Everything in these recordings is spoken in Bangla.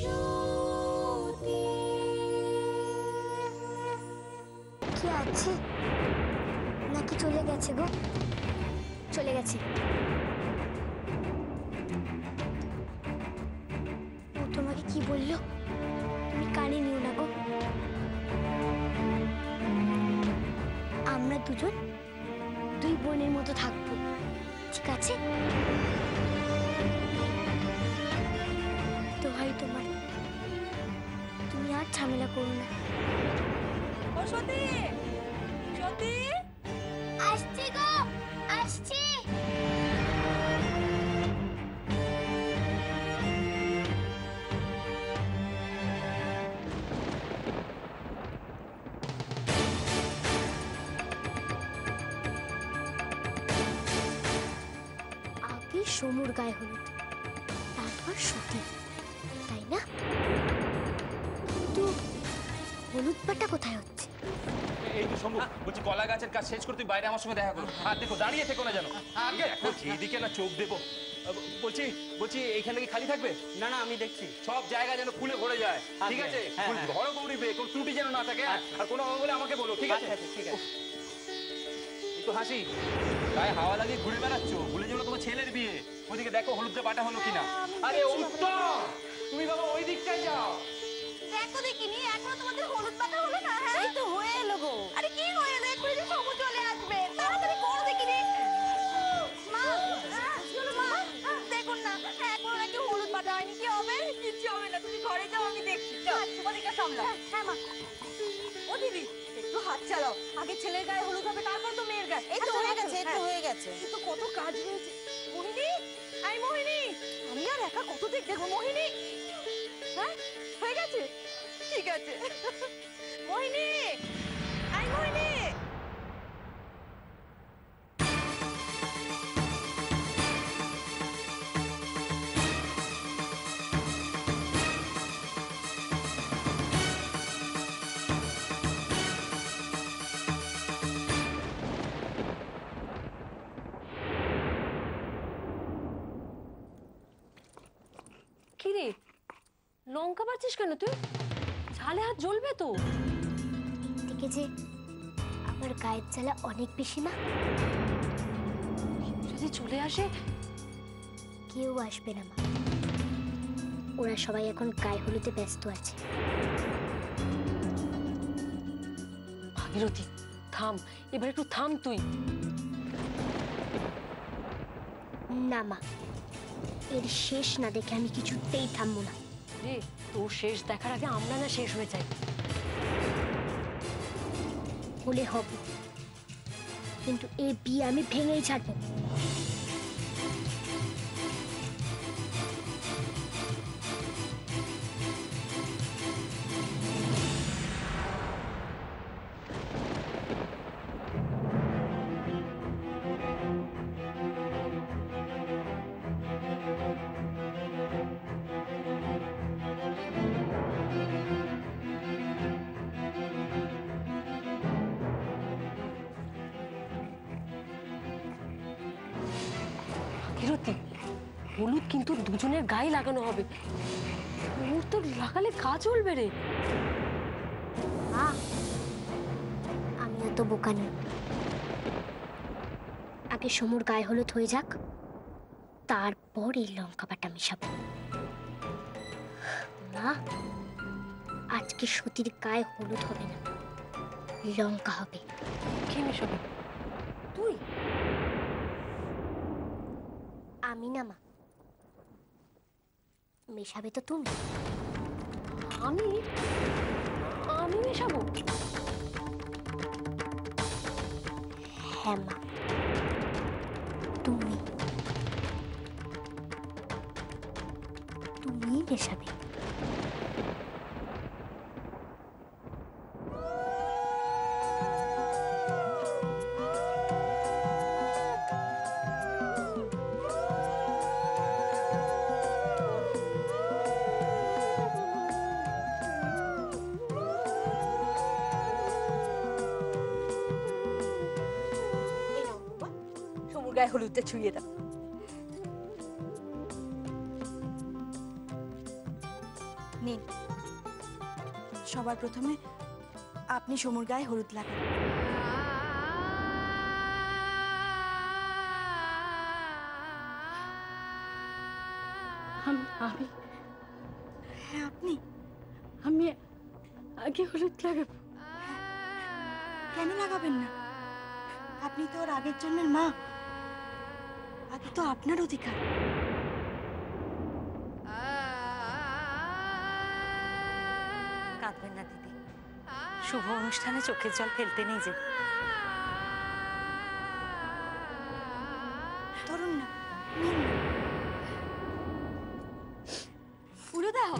কি আছে নাকি চলে গেছে গো? চলে গেছে। ও তোমাকে কি বললো তুমি কানে নিও না গো। আমরা দুজন দুই বোনের মতো থাকবো, ঠিক আছে? তো ভাই তোমার, তুমি আর ঝামেলা করো না। ও সতী, সতী আসছি গো, আসছি। আগে সমুর গায়ে হলুদ, তারপর সতী, তাই না? তো হলুদ পাটা কোথায় হচ্ছে? এই তো শম্ভু, বলছি কলা গাছের কাজ শেষ করে তুই বাইরে আমার সঙ্গে দেখা করো। আর দেখো দাঁড়িয়ে থেকো না যেন। আগে যেদিকে না চোখ দেবো। বলছি বলছি এইখানে কি খালি থাকবে? না না, আমি দেখছি সব জায়গা যেন খুলে ভরে যায়, ঠিক আছে? ঘর গৌরিবে কোনো ত্রুটি যেন না থাকে। আর কোনো বলে আমাকে বলো, ঠিক আছে? ঠিক আছে। এই তো হাসি, গায়ে হাওয়া লাগিয়ে ঘুরে বেড়াচ্ছ, ভুলে যাবো তোমার ছেলের বিয়ে। ওইদিকে দেখো হলুদটা বাটা হলো কিনা। আরে উত্তম, তুমি বাবা ওই দিকটায় যাও। দেখো দেখিনি, এখনো তোমাদের হলুদ পাতা হলো না? হ্যাঁ এই তো হয়ে এলো গো। আরে কি হয়ে এলো? এক্ষুনি যে সমু চলে আসবে, তাড়াতাড়ি করো দেখিনি। মা, চলো মা, দেখুন না এখনো নাকি হলুদ পাতা হয়নি। কি হবে? কিচ্ছু হবে না, তুমি ঘরে যাও, আমি দেখছি। ওদিকে সামলাও। হ্যাঁ মা। ও দিদি, একটু হাত চালাও। আগে ছেলের গায়ে হলুদ হবে, তারপর তো মেয়ের গায়ে। এই তো হয়ে গেছে, এই তো হয়ে গেছে। কিন্তু কত কাজ রয়েছে। মোহিনী, আই মোহিনী, আমি আর একা কত দেখবো। মোহিনী, হ্যাঁ হয়ে গেছে, ঠিক আছে। মোহিনী, আই মোহিনী। কিরে, লঙ্কা পাচ্ছিস কেন তুই? ঝালে হাত জ্বলবে তো। থেকে যে আমার গায়ের জ্বালা অনেক বেশি না। যদি চলে আসে? কেউ আসবে না মা, ওরা সবাই এখন গায়ে হলুদে ব্যস্ত আছে। ভাগীরথী থাম, এবার একটু থাম তুই। না মা, এর শেষ না দেখে আমি কিছুতেই থামবো না। রে, তোর শেষ দেখার আগে আমরা না শেষ হয়ে যাই। হলে হবে, কিন্তু এই বিয়ে আমি ভেঙেই ছাড়বো। ভাগীরথী, হলুদ কিন্তু দুজনের গায়ে লাগানো হবে। ওর তো লাগালে গা জ্বলবে রে। আমিও তো বোকা নই। আগে সমুর গায়ে হলুদ হয়ে যাক, তারপর এই লঙ্কা বাটা মিশাবো। না, আজকে সতীর গায়ে হলুদ হবে না, লঙ্কা হবে। কে মিশাবে? তুই? আমি না মা, মেশাবে তো তুমি। আমি? আমি মেশাবো? হ্যাঁ মা, তুমি তুমি মেশাবে। সমুর গায়ে হলুদটা ছুঁয়ে দাও। নিন, সবার প্রথমে আপনি সমুর গায়ে হলুদ লাগান। আমি হ্যাঁ, আপনি। আমি আগে হলুদ লাগাবো। কেন লাগাবেন না? আপনি তো ওর আগের জন্মের মা, আগে তো আপনার অধিকার। কাঁদবেন না দিদি, শুভ অনুষ্ঠানে চোখের জল ফেলতে নেই যে। ধরুন না, নিন না। পুরো দাও।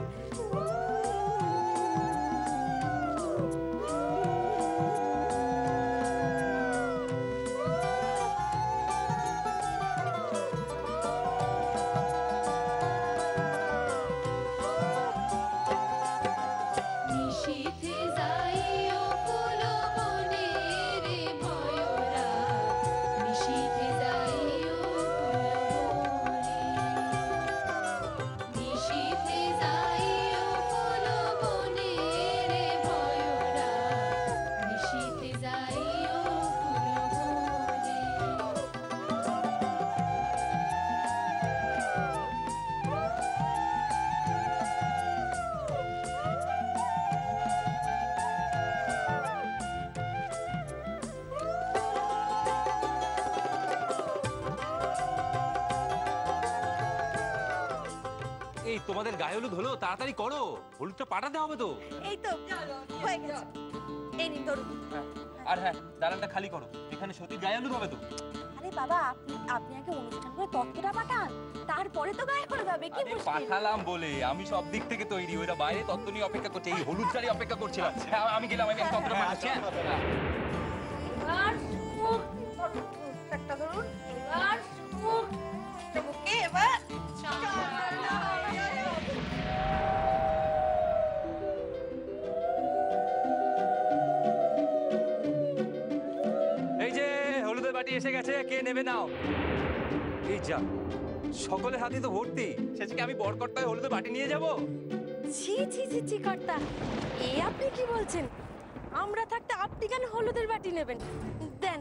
নিশীথে যাইও ফুল বনে রে ভয়রা, নিশীথে যাইও ফুল বনে, নিশীথে যাইও ফুল বনে রে ভয়রা, নিশীথে যাইও ফুল বনে। এই তোমাদের গায়ে হলুদ হলো, তাড়াতাড়ি করো, হলুদটা পাঠাতে হবে তো। এই তো হয়ে গেছে। এই নিন ধরুন। আর হ্যাঁ, দালানটা খালি করো, এখানে সতীর গায়ে হলুদ হবে তো। আরে বাবা, আপনি আগে অনুষ্ঠান করে তত্ত্বটা পাঠান, তারপরে তো গায়ে করে যাবে। কি আরে মুশকিল? পাঠালাম বলে আমি সব দিক থেকে তৈরি, ওরা বাইরে তত্ত্ব নিয়ে অপেক্ষা করছে, এই হলুদটারই অপেক্ষা করছিলাম। হ্যাঁ, আমি গেলাম, আমি তত্ত্বটা পাঠাচ্ছি। হ্যাঁ। এবার মুখ একটা ধরুন। এবার মুখ ওকে, এবার এই যে হলুদের বাটি এসে গেছে, কে নেবে নাও। এই যা, সকলের হাতে তো ভর্তি, শেষে কি আমি বরকর্তায় হলুদের বাটি নিয়ে যাব? ছি ছি ছি ছি কর্তা, এ আপনি কি বলছেন? আমরা থাকতে আপনি কেন হলুদের বাটি নেবেন? দেন,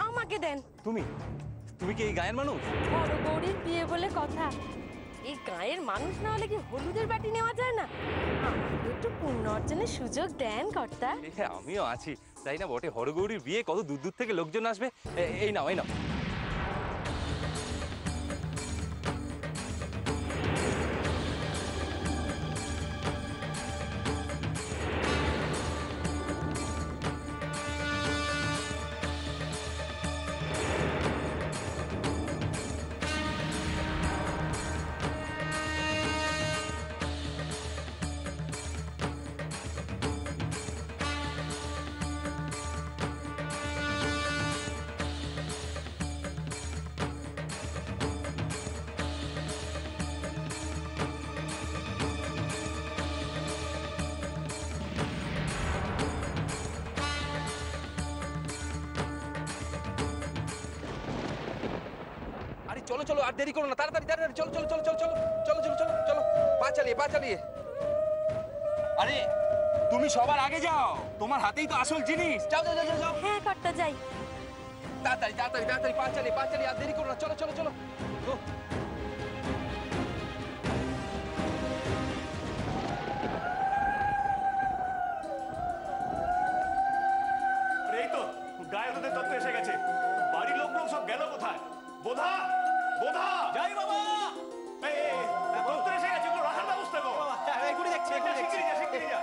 আমাকে দেন। তুমি তুমি কি এই গায়ের মানুষ? বড় গৌরীর বিয়ে বলে কথা, এই গায়ের মানুষ না হলে কি হলুদের বাটি নেওয়া যায় না? আমাকে একটু পুণ্য অর্জনের সুযোগ দেন কর্তা। হ্যাঁ, আমিও আছি, তাই না বটে। হরগৌরীর বিয়ে, কত দূর দূর থেকে লোকজন আসবে। এই নাও, এই নাও। চলো চলো, আর দেরি করো না, তাড়াতাড়ি তাড়াতাড়ি চলো চলো চলো চলো চলো চলো চলো চলো চলো, পা চালিয়ে পা চালিয়ে। আরে তুমি সবার আগে যাও, তোমার হাতেই তো আসল জিনিস। যাও যাও যাও যাও। হ্যাঁ কর্তা, যাই। তাড়াতাড়ি তাড়াতাড়ি তাড়াতাড়ি পা চালিয়ে, আর দেরি করো না, চলো চলো চলো। এই তো গায়ে হলুদের তত্ত্ব এসে গেছে। বাড়ির লোক সব গেল কোথায়? বোধা বোধা, যাই বাবা। এই তত্ত্ব এসে গেছে, ওগুলো রাখার ব্যবস্থা করো। এগুলি দেখছি, শিগগিরই যা, শিগগিরই যা।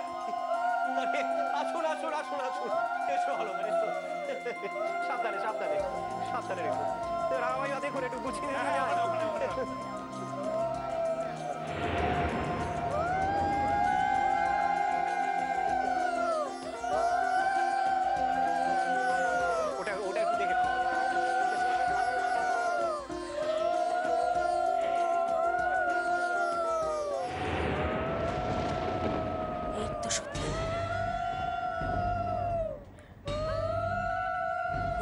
আসুন আসুন আসুন আসুন, এসো ভালো করে, এসো। সাবধানে সাবধানে সাবধানে রেখো। রামাইয়া দেখুন, একটু গুছিয়ে দিন। ওটা একটু দেখে নাও। এই তো সত্যি।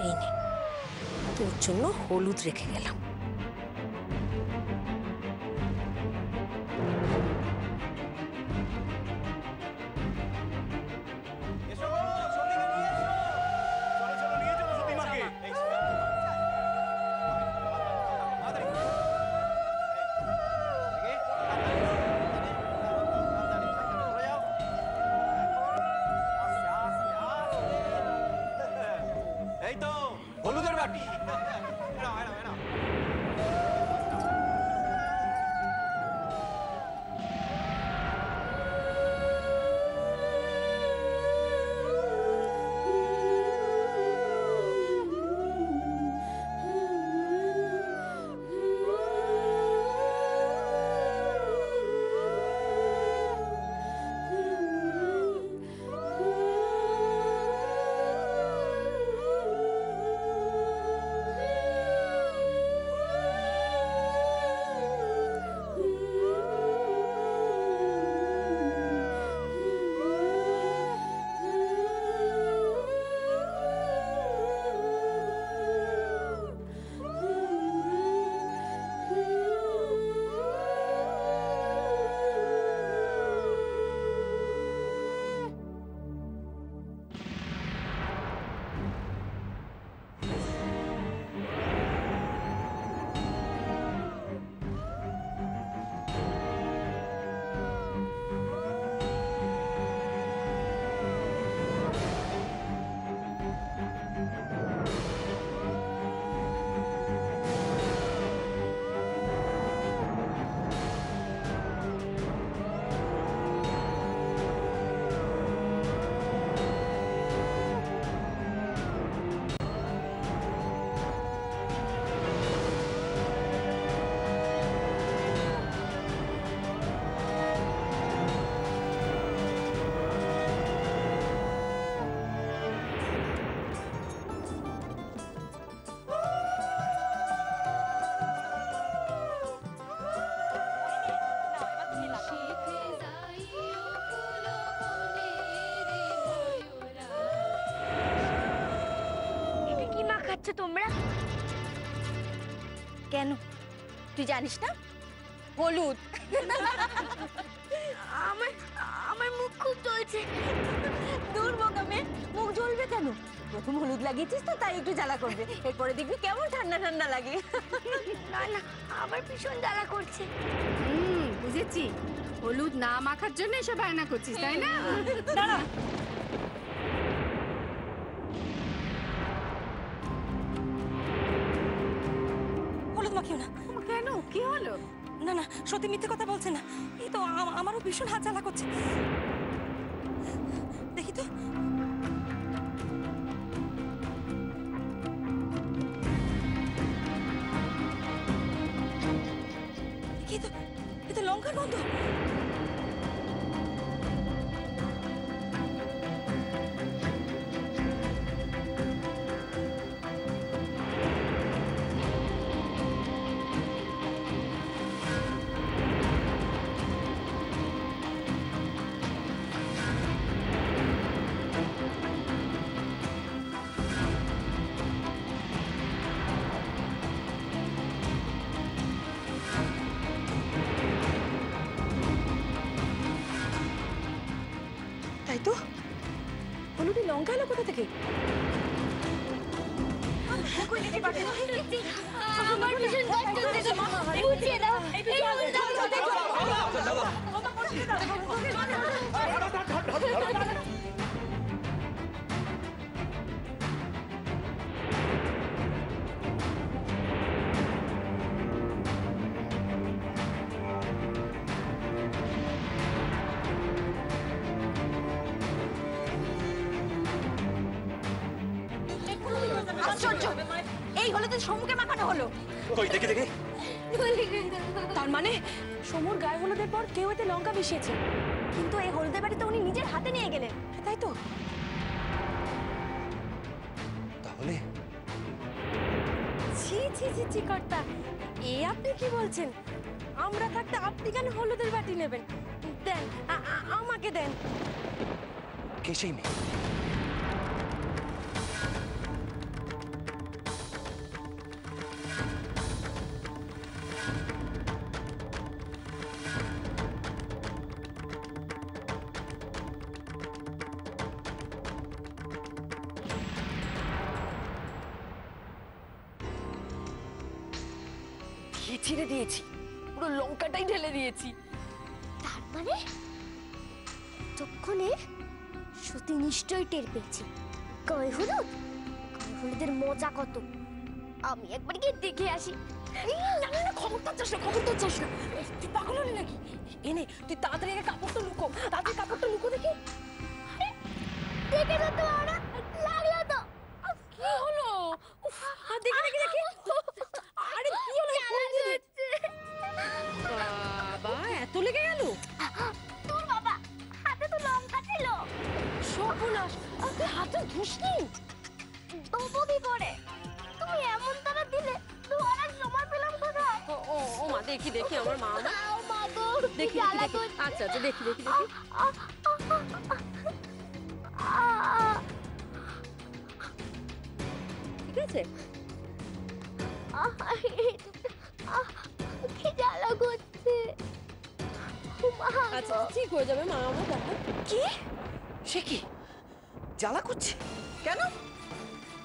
এই নে, তোর জন্য হলুদ রেখে গেলাম। পার্টি। তোমরা কেন তুই জানিস না? হলুদ। আমার আমার মুখ খুব জ্বলছে। দূর বোকা মেয়ে, মুখ জ্বলবে কেন? প্রথম হলুদ লাগিয়েছিস তো তাই একটু জ্বালা করবে, এরপরে দেখবি কেমন ঠান্ডা ঠান্ডা লাগে। না না, আমার ভীষণ জ্বালা করছে। বুঝেছি, হলুদ না মাখার জন্য এসব বায়না করছিস তাই না? দাঁড়া, হলুদ মাখিও না। কেন, কি হলো? না না, সত্যি মিথ্যে কথা বলছে না। এই তো আমারও ভীষণ হাত জ্বালা করছে। দেখি তো। দেখি তো, এ তো লঙ্কার গন্ধ। তাই তো, হলুদি লঙ্কা এলো কোথা থেকে? আমার ভীষণ কষ্ট হচ্ছে। বুঝিয়ে দাও, এই আশ্চর্য, এই হলুদের সমুখে মাখানো হলো। কই দেখি দেখি। তার মানে সমুর গায়ে হলুদের পর কেউ এতে লঙ্কা মিশিয়েছে, কিন্তু এই হলুদের বাড়িতে উনি নিজের হাতে নিয়ে গেলেন, তাই তো? তাহলে ছি ছি ছি ছি কর্তা, এ আপনি কি বলছেন? আমরা থাকতে আপনি কেন হলুদের বাটি নেবেন? দেন, আমাকে দেন। কে সেই মেয়ে? ছিঁড়ে দিয়েছি, পুরো লঙ্কাটাই ঢেলে দিয়েছি। তার মানে তখনে সত্যি নিশ্চয়ই টের পেয়েছি গায়ে হলুদ, গায়ে হলুদের মজা কত। আমি একবার গিয়ে দেখে আসি। না না না, খবরটা চাস না, খবরটা চাস না। তুই পাগল হলি নাকি? এনে তুই তাড়াতাড়ি আগে কাপড়টা লুকো, তাড়াতাড়ি কাপড়টা লুকো দেখি। দেখে তো ওরা লাগলো তো। কি হলো? উফ, আর দেখি দেখি দেখি। আরে কি হলো? বাবা, এত লেগে গেল? তোর বাবা হাতে তো লঙ্কা ছিল। সর্বনাশ, তুই হাতে ধুসনি? তবু কি করে? তুমি এমন তারা দিলে ধরার সময় পেলাম কোথায়? ও মা, দেখি দেখি আমার মা। আও মা গো, দেখি জ্বালা দেখি। করছে। আচ্ছা আচ্ছা, দেখি দেখি দেখি। ঠিক আছে? কি জ্বালা করছে। মা আচ্ছা ঠিক হয়ে যাবে মা, আমার দেখো। কি? সে কি জ্বালা করছে কেন?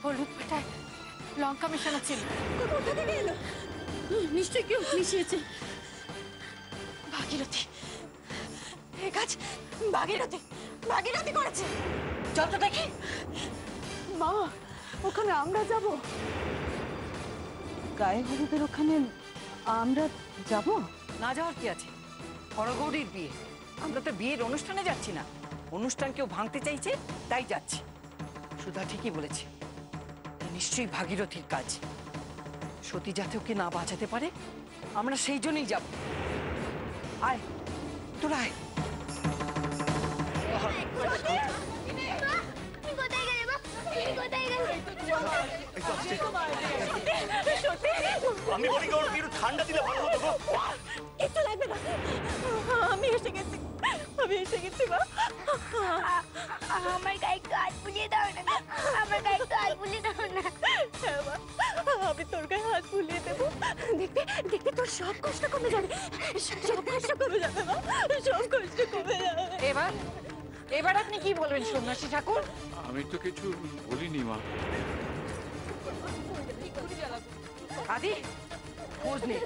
হলুদ পাটায় লঙ্কা মেশানো ছিল। কোথা থেকে এলো? নিশ্চয়ই কেউ মিশিয়েছে। ভাগীরথী, এ কাজ ভাগীরথী ভাগীরথী করেছে। চল তো দেখি। মা, ওখানে আমরা যাব? গায়ে হলুদের ওখানে আমরা যাব? না যাওয়ার কি আছে? হরগৌরীর বিয়ে, আমরা তো বিয়ের অনুষ্ঠানে যাচ্ছি না। অনুষ্ঠান কেউ ভাঙতে চাইছে তাই যাচ্ছি। সুধা ঠিকই বলেছে, এটা নিশ্চয়ই ভাগীরথীর কাজ। সতী যাতে ওকে না বাঁচাতে পারে, আমরা সেই জন্যই যাব। আয় তোরা আয়। তুমি কোথায় গেলে মা? তুমি কোথায় গেলে? আমি বলি কি ওর একটু ঠান্ডা দিলে ভালো হতো গো। একটু লাগবে না, আমি এসে গেছি, আমি এসে গেছি মা। আমার গায়ে একটু হাত বুলিয়ে দাও না। আমার গায়ে একটু হাত বুলিয়ে দাও না। হ্যাঁ মা, আমি তোর গায়ে হাত বুলিয়ে দেবো। দেখবে দেখবে তোর সব কষ্ট কমে যাবে, সব কষ্ট কমে যাবে মা, সব কষ্ট কমে যাবে। এবার এবার আপনি কি বলবেন সন্ন্যাসী ঠাকুর? আমি তো কিছু বলিনি মা। আদি, খোঁজ নে,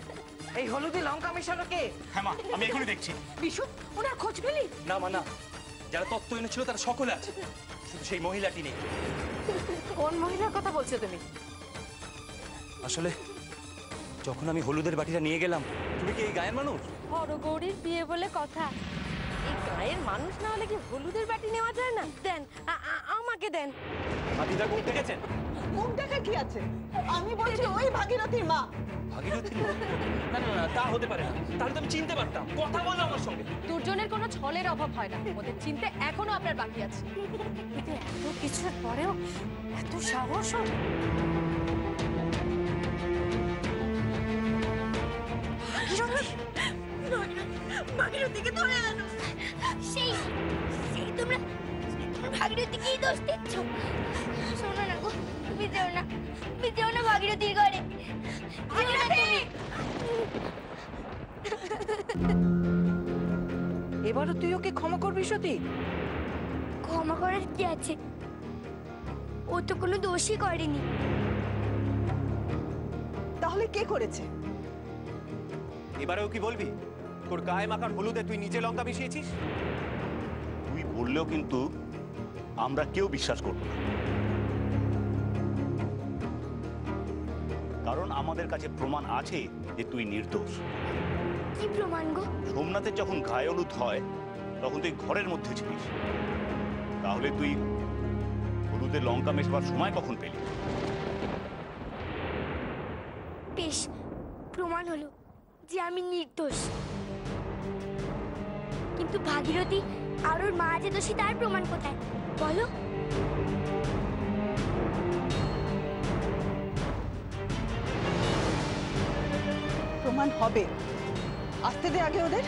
এই হলুদে লঙ্কা মেশানো কে? হ্যাঁ মা, আমি এখনই দেখছি। বিশু, ওনার খোঁজ পেলি? না মা না, যারা তত্ত্ব এনেছিল তারা সকলে আছে, শুধু সেই মহিলাটি নেই। কোন মহিলার কথা বলছো তুমি? আসলে যখন আমি হলুদের বাটিটা নিয়ে গেলাম, তুমি কি এই গায়ের মানুষ? হরগৌরীর বিয়ে বলে কথা। এই গায়ের মানুষ না হলে কি হলুদের বাটি নেওয়া যায় না? দেন, আমাকে দেন। আদিদা মুখ দেখেছেন? মুখ দেখা কি আছে? আমি বলছি ওই ভাগীরথীর মা। ভাগীরথীর মুখ? না না না, তা হতে পারে না। তাহলে তো আমি চিনতে পারতাম, কথা বলো আমার সঙ্গে। দুর্জনের কোনো ছলের অভাব হয় না, ওদের চিনতে এখনো আপনার বাকি আছে। কিন্তু এত কিছুর পরেও এত সাহস ওর? ভাগীরথীকে ধরে আনো। সেই সেই তোমরা ভাগীরথীকেই দোষ দিচ্ছ। শোনো না গো, তুমি যেও না, তুমি যেও না ভাগীরথীর ঘরে। এবারও তুই ওকে ক্ষমা করবি সতী? ক্ষমা করার কি আছে? ও তো কোনো দোষই করেনি। তাহলে কে করেছে? এবারেও কি বলবি তোর গায়ে মাখার হলুদে তুই নিজে লঙ্কা মিশিয়েছিস? তুই বললেও কিন্তু আমরা কেউ বিশ্বাস করব না, কারণ আমাদের কাছে প্রমাণ আছে যে তুই নির্দোষ। কি প্রমাণ গো? সোমনাথের যখন গায়ে হলুদ হয় তখন তুই ঘরের মধ্যে ছিলিস, তাহলে তুই হলুদে লঙ্কা মেশাবার সময় কখন পেলি? বেশ, প্রমাণ হলো যে আমি নির্দোষ। কিন্তু ভাগীরথী আর ওর মা যে দোষী তার প্রমাণ কোথায় বলো? প্রমাণ হবে, আসতে দে আগে ওদের।